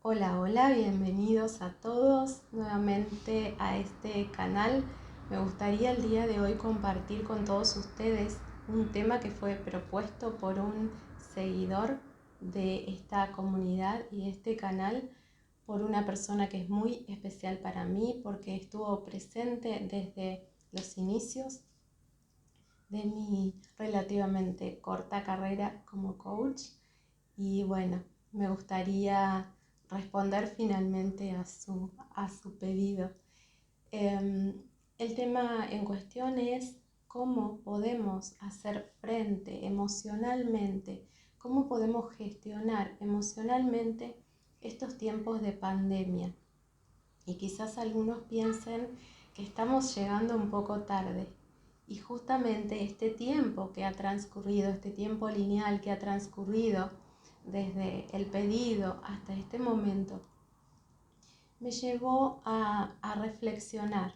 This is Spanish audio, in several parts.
Hola, hola, bienvenidos a todos nuevamente a este canal. Me gustaría el día de hoy compartir con todos ustedes un tema que fue propuesto por un seguidor de esta comunidad y este canal, por una persona que es muy especial para mí porque estuvo presente desde los inicios de mi relativamente corta carrera como coach. Y bueno, me gustaría responder finalmente a su pedido. El tema en cuestión es cómo podemos hacer frente emocionalmente, cómo podemos gestionar emocionalmente estos tiempos de pandemia. Y quizás algunos piensen que estamos llegando un poco tarde. Y justamente este tiempo que ha transcurrido, este tiempo lineal que ha transcurrido desde el pedido hasta este momento, me llevó a reflexionar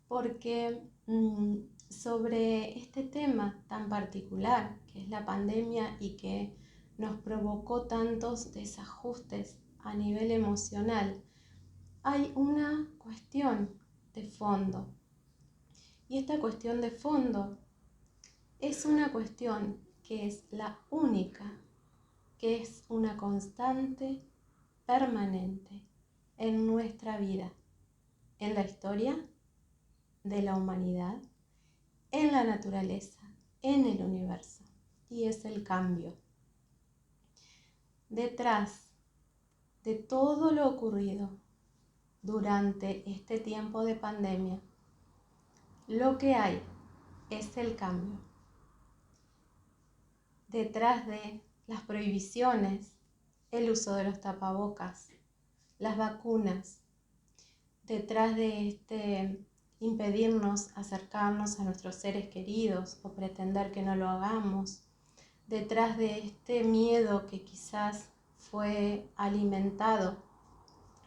porque sobre este tema tan particular que es la pandemia y que nos provocó tantos desajustes a nivel emocional, hay una cuestión de fondo. Y esta cuestión de fondo es una cuestión que es la única, que es una constante permanente en nuestra vida, en la historia de la humanidad, en la naturaleza, en el universo, y es el cambio. Detrás de todo lo ocurrido durante este tiempo de pandemia, lo que hay es el cambio. Detrás de las prohibiciones, el uso de los tapabocas, las vacunas, detrás de impedirnos acercarnos a nuestros seres queridos o pretender que no lo hagamos, detrás de este miedo que quizás fue alimentado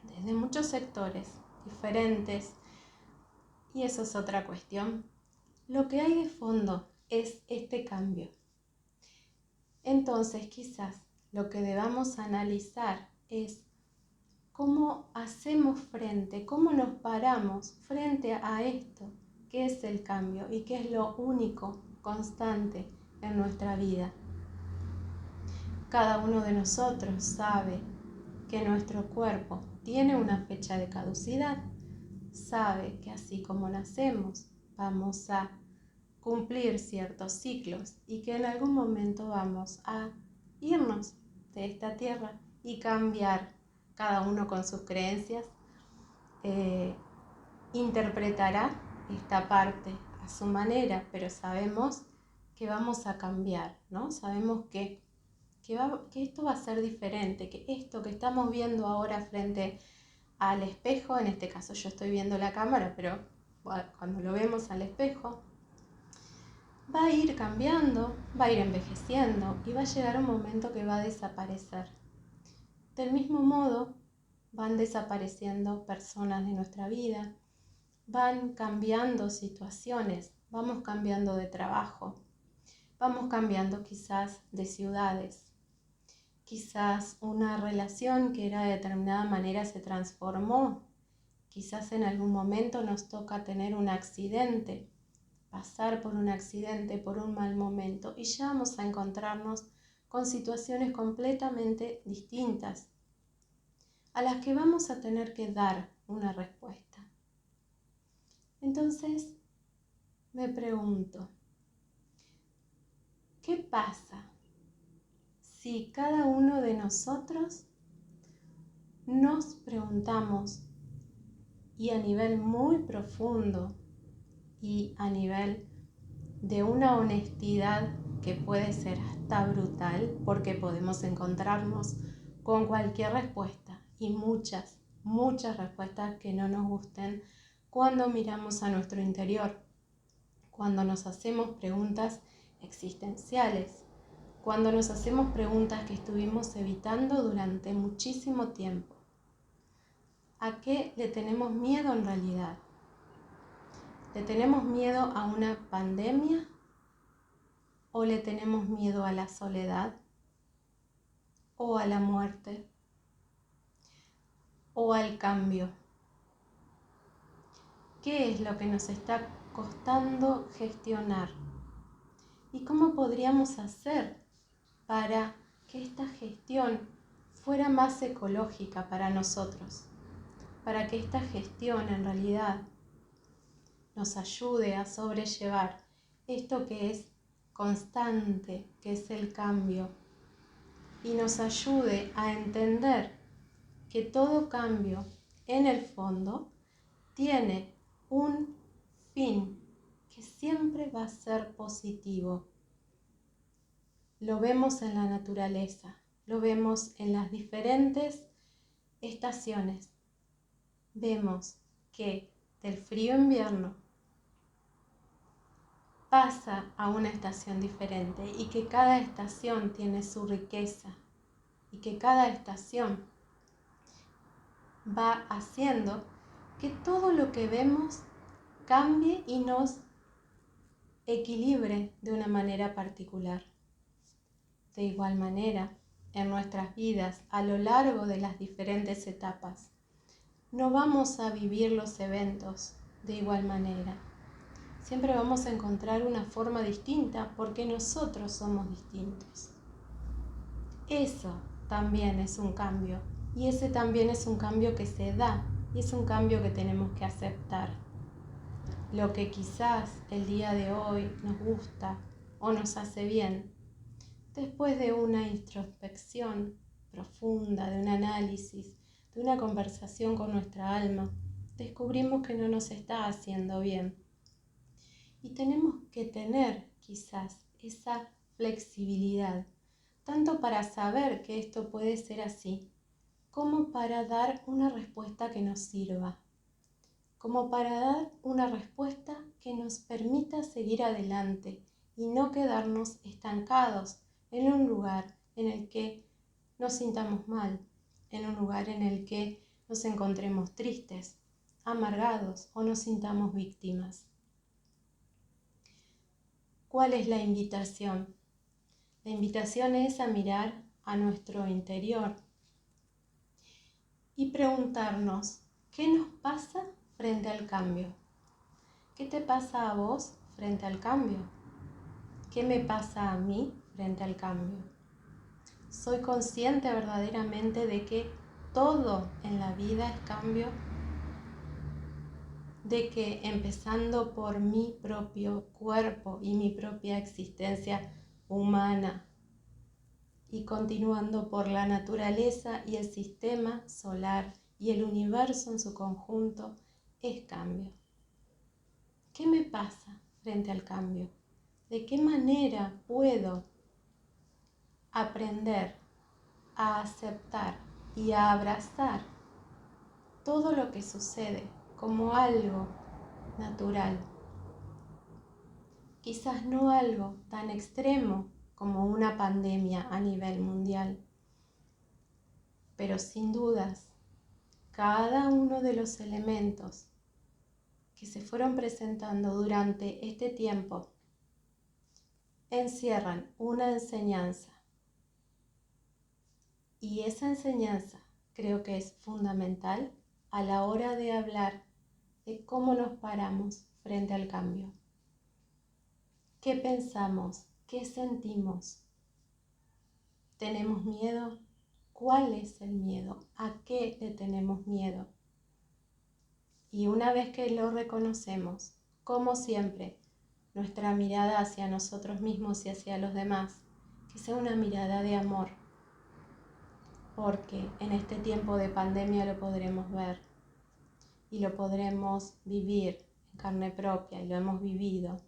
desde muchos sectores diferentes, y eso es otra cuestión. Lo que hay de fondo es este cambio. Entonces, quizás lo que debamos analizar es cómo hacemos frente, cómo nos paramos frente a esto, que es el cambio y que es lo único constante en nuestra vida. Cada uno de nosotros sabe que nuestro cuerpo tiene una fecha de caducidad, sabe que así como nacemos, vamos a cumplir ciertos ciclos y que en algún momento vamos a irnos de esta tierra y cambiar, cada uno con sus creencias, interpretará esta parte a su manera, pero sabemos que vamos a cambiar, ¿no? Sabemos que esto va a ser diferente, que esto que estamos viendo ahora frente al espejo, en este caso yo estoy viendo la cámara, pero cuando lo vemos al espejo, va a ir cambiando, va a ir envejeciendo y va a llegar un momento que va a desaparecer. Del mismo modo, van desapareciendo personas de nuestra vida, van cambiando situaciones, vamos cambiando de trabajo, vamos cambiando quizás de ciudades. Quizás una relación que era de determinada manera se transformó. Quizás en algún momento nos toca tener un accidente, pasar por un accidente, por un mal momento, y ya vamos a encontrarnos con situaciones completamente distintas a las que vamos a tener que dar una respuesta. Entonces, me pregunto, ¿qué pasa si cada uno de nosotros nos preguntamos y a nivel muy profundo y a nivel de una honestidad que puede ser hasta brutal, porque podemos encontrarnos con cualquier respuesta y muchas respuestas que no nos gusten cuando miramos a nuestro interior, cuando nos hacemos preguntas existenciales, cuando nos hacemos preguntas que estuvimos evitando durante muchísimo tiempo. ¿A qué le tenemos miedo en realidad? ¿Le tenemos miedo a una pandemia? ¿O le tenemos miedo a la soledad? ¿O a la muerte? o al cambio? ¿Qué es lo que nos está costando gestionar? ¿Y cómo podríamos hacer para que esta gestión fuera más ecológica para nosotros? Para que esta gestión en realidad nos ayude a sobrellevar esto que es constante, que es el cambio, y nos ayude a entender que todo cambio en el fondo tiene un fin que siempre va a ser positivo. Lo vemos en la naturaleza, lo vemos en las diferentes estaciones. Vemos que del frío invierno pasa a una estación diferente y que cada estación tiene su riqueza y que cada estación va haciendo que todo lo que vemos cambie y nos equilibre de una manera particular. De igual manera, en nuestras vidas, a lo largo de las diferentes etapas, no vamos a vivir los eventos de igual manera. Siempre vamos a encontrar una forma distinta porque nosotros somos distintos. Eso también es un cambio, y ese también es un cambio que se da y es un cambio que tenemos que aceptar. Lo que quizás el día de hoy nos gusta o nos hace bien, después de una introspección profunda, de un análisis, de una conversación con nuestra alma, descubrimos que no nos está haciendo bien. Y tenemos que tener quizás esa flexibilidad, tanto para saber que esto puede ser así, como para dar una respuesta que nos sirva, como para dar una respuesta que nos permita seguir adelante y no quedarnos estancados en un lugar en el que nos sintamos mal, en un lugar en el que nos encontremos tristes, amargados o nos sintamos víctimas. ¿Cuál es la invitación? La invitación es a mirar a nuestro interior y preguntarnos, ¿qué nos pasa frente al cambio? ¿Qué te pasa a vos frente al cambio? ¿Qué me pasa a mí frente al cambio? ¿Soy consciente verdaderamente de que todo en la vida es cambio? De que empezando por mi propio cuerpo y mi propia existencia humana y continuando por la naturaleza y el sistema solar y el universo en su conjunto, es cambio. ¿Qué me pasa frente al cambio? ¿De qué manera puedo aprender a aceptar y a abrazar todo lo que sucede como algo natural? Quizás no algo tan extremo como una pandemia a nivel mundial, pero sin dudas, cada uno de los elementos que se fueron presentando durante este tiempo encierran una enseñanza. Y esa enseñanza creo que es fundamental a la hora de hablar de cómo nos paramos frente al cambio. ¿Qué pensamos? ¿Qué sentimos? ¿Tenemos miedo? ¿Cuál es el miedo? ¿A qué le tenemos miedo? Y una vez que lo reconocemos, como siempre, nuestra mirada hacia nosotros mismos y hacia los demás, que sea una mirada de amor, porque en este tiempo de pandemia lo podremos ver y lo podremos vivir en carne propia y lo hemos vivido.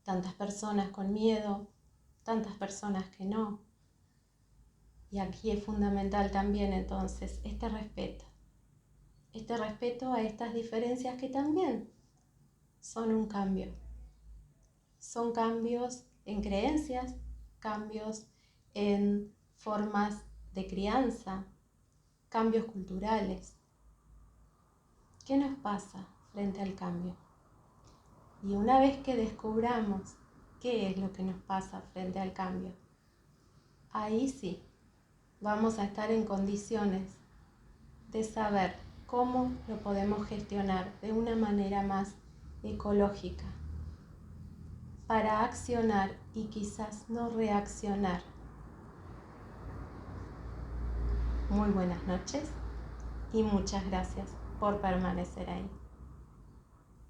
Tantas personas con miedo, tantas personas que no. Y aquí es fundamental también entonces este respeto a estas diferencias que también son un cambio. Son cambios en creencias, cambios en formas de crianza, cambios culturales. ¿Qué nos pasa frente al cambio? Y una vez que descubramos qué es lo que nos pasa frente al cambio, ahí sí vamos a estar en condiciones de saber cómo lo podemos gestionar de una manera más ecológica para accionar y quizás no reaccionar. Muy buenas noches y muchas gracias por permanecer ahí.